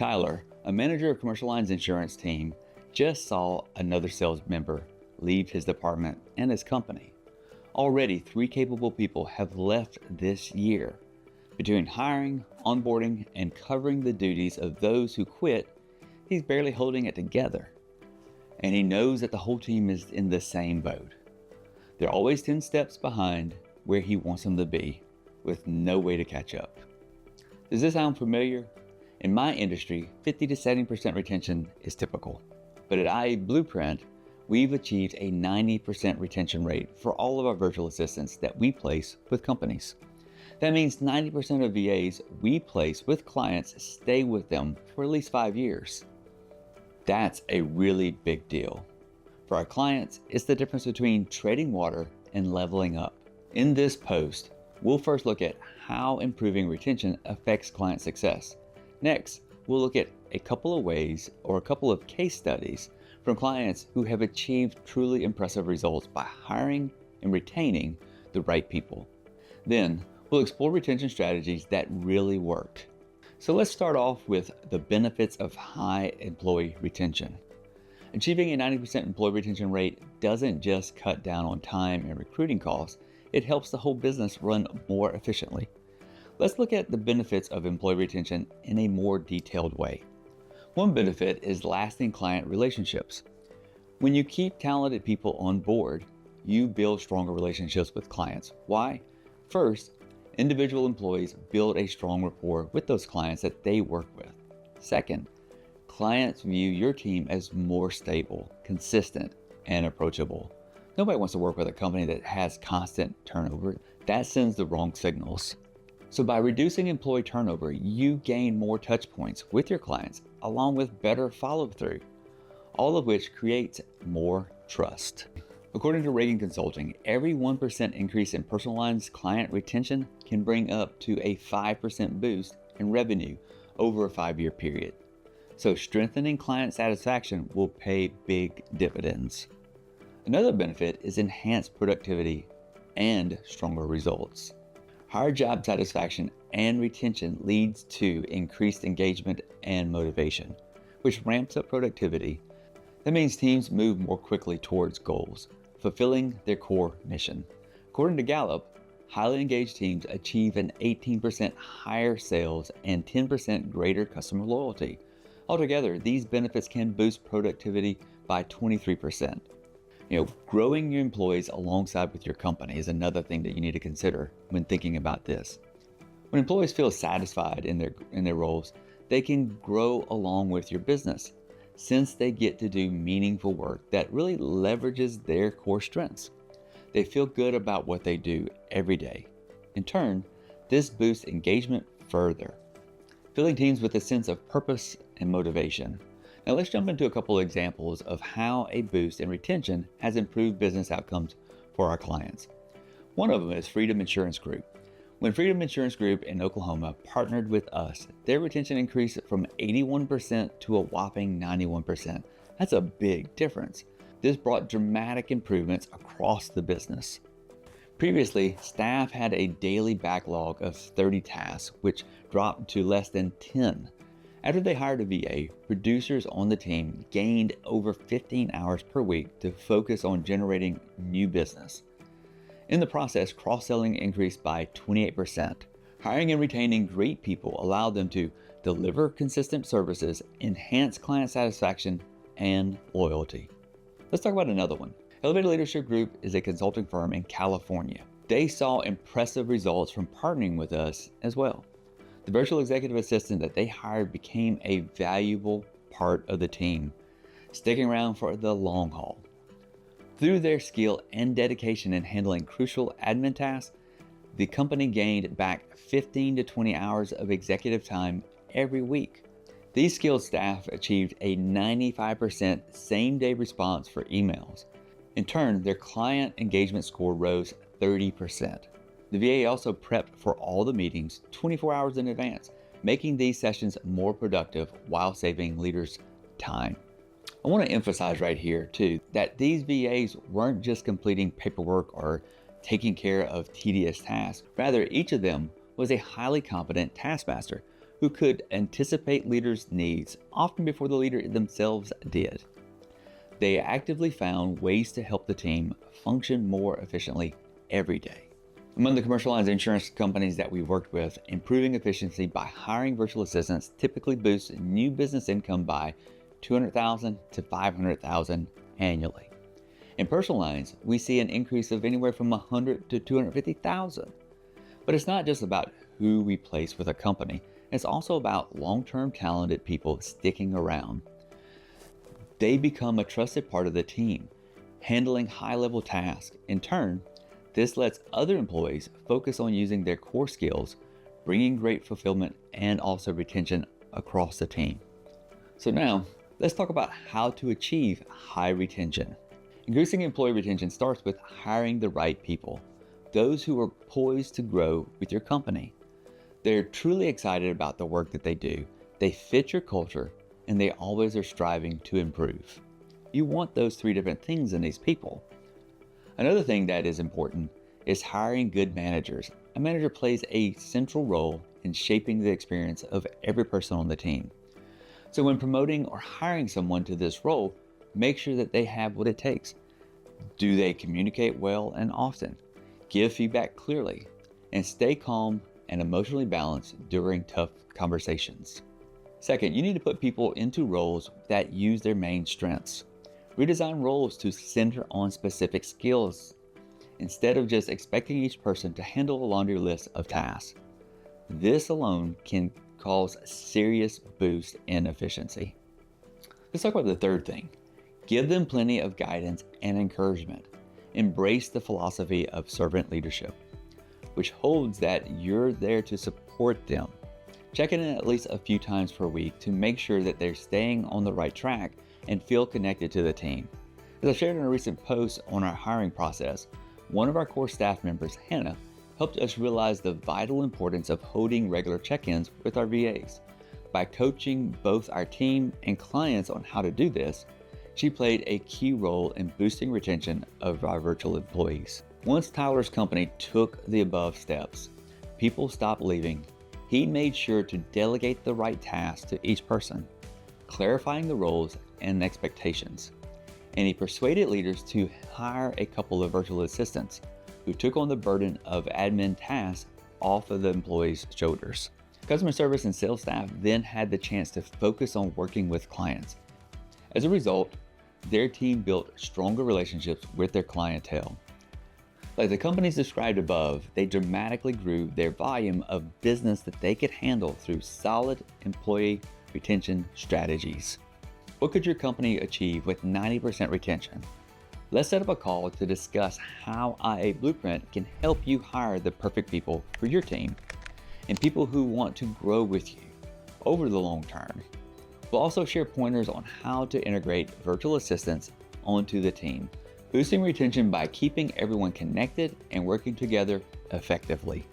Tyler, a manager of commercial lines insurance team, just saw another sales member leave his department and his company. Already, 3 capable people have left this year. Between hiring, onboarding, and covering the duties of those who quit, he's barely holding it together. And he knows that the whole team is in the same boat. They're always 10 steps behind where he wants them to be, with no way to catch up. Does this sound familiar? In my industry, 50 to 70% retention is typical. But at IA Blueprint, we've achieved a 90% retention rate for all of our virtual assistants that we place with companies. That means 90% of VAs we place with clients stay with them for at least 5 years. That's a really big deal. For our clients, it's the difference between treading water and leveling up. In this post, we'll first look at how improving retention affects client success. Next, we'll look at a couple of ways or a couple of case studies from clients who have achieved truly impressive results by hiring and retaining the right people. Then, we'll explore retention strategies that really work. So let's start off with the benefits of high employee retention. Achieving a 90% employee retention rate doesn't just cut down on time and recruiting costs, it helps the whole business run more efficiently. Let's look at the benefits of employee retention in a more detailed way. One benefit is lasting client relationships. When you keep talented people on board, you build stronger relationships with clients. Why? First, individual employees build a strong rapport with those clients that they work with. Second, clients view your team as more stable, consistent, and approachable. Nobody wants to work with a company that has constant turnover. That sends the wrong signals. So by reducing employee turnover, you gain more touch points with your clients, along with better follow-through, all of which creates more trust. According to Reagan Consulting, every 1% increase in personal lines client retention can bring up to a 5% boost in revenue over a 5-year period. So strengthening client satisfaction will pay big dividends. Another benefit is enhanced productivity and stronger results. Higher job satisfaction and retention leads to increased engagement and motivation, which ramps up productivity. That means teams move more quickly towards goals, fulfilling their core mission. According to Gallup, highly engaged teams achieve an 18% higher sales and 10% greater customer loyalty. Altogether, these benefits can boost productivity by 23%. Growing your employees alongside with your company is another thing that you need to consider when thinking about this. When employees feel satisfied in their roles, they can grow along with your business, since they get to do meaningful work that really leverages their core strengths. They feel good about what they do every day. In turn, this boosts engagement further, filling teams with a sense of purpose and motivation. Now let's jump into a couple of examples of how a boost in retention has improved business outcomes for our clients. One of them is Freedom Insurance Group. When Freedom Insurance Group in Oklahoma partnered with us, their retention increased from 81% to a whopping 91%. That's a big difference. This brought dramatic improvements across the business. Previously, staff had a daily backlog of 30 tasks, which dropped to less than 10. After they hired a VA, producers on the team gained over 15 hours per week to focus on generating new business. In the process, cross-selling increased by 28%. Hiring and retaining great people allowed them to deliver consistent services, enhance client satisfaction, and loyalty. Let's talk about another one. Elevated Leadership Group is a consulting firm in California. They saw impressive results from partnering with us as well. The virtual executive assistant that they hired became a valuable part of the team, sticking around for the long haul. Through their skill and dedication in handling crucial admin tasks, the company gained back 15 to 20 hours of executive time every week. These skilled staff achieved a 95% same-day response for emails. In turn, their client engagement score rose 30%. The VA also prepped for all the meetings 24 hours in advance, making these sessions more productive while saving leaders time. I want to emphasize right here too that these VAs weren't just completing paperwork or taking care of tedious tasks. Rather, each of them was a highly competent taskmaster who could anticipate leaders' needs often before the leader themselves did. They actively found ways to help the team function more efficiently every day. Among the commercial lines insurance companies that we worked with, improving efficiency by hiring virtual assistants typically boosts new business income by $200,000 to $500,000 annually. In personal lines, we see an increase of anywhere from $100,000 to $250,000. But it's not just about who we place with a company, it's also about long-term talented people sticking around. They become a trusted part of the team, handling high-level tasks. In turn, this lets other employees focus on using their core skills, bringing great fulfillment and also retention across the team. So now, let's talk about how to achieve high retention. Increasing employee retention starts with hiring the right people, those who are poised to grow with your company. They're truly excited about the work that they do, they fit your culture, and they always are striving to improve. You want those three different things in these people. Another thing that is important is hiring good managers. A manager plays a central role in shaping the experience of every person on the team. So when promoting or hiring someone to this role, make sure that they have what it takes. Do they communicate well and often? Give feedback clearly, and stay calm and emotionally balanced during tough conversations. Second, you need to put people into roles that use their main strengths. Redesign roles to center on specific skills instead of just expecting each person to handle a laundry list of tasks. This alone can cause serious boost in efficiency. Let's talk about the third thing. Give them plenty of guidance and encouragement. Embrace the philosophy of servant leadership, which holds that you're there to support them. Check in at least a few times per week to make sure that they're staying on the right track and feel connected to the team. As I shared in a recent post on our hiring process, one of our core staff members, Hannah, helped us realize the vital importance of holding regular check-ins with our VAs. By coaching both our team and clients on how to do this, she played a key role in boosting retention of our virtual employees. Once Tyler's company took the above steps, people stopped leaving. He made sure to delegate the right tasks to each person, clarifying the roles and expectations. And he persuaded leaders to hire a couple of virtual assistants who took on the burden of admin tasks off of the employees' shoulders. Customer service and sales staff then had the chance to focus on working with clients. As a result, their team built stronger relationships with their clientele. Like the companies described above, they dramatically grew their volume of business that they could handle through solid employee retention strategies. What could your company achieve with 90% retention? Let's set up a call to discuss how IA Blueprint can help you hire the perfect people for your team and people who want to grow with you over the long term. We'll also share pointers on how to integrate virtual assistants onto the team, boosting retention by keeping everyone connected and working together effectively.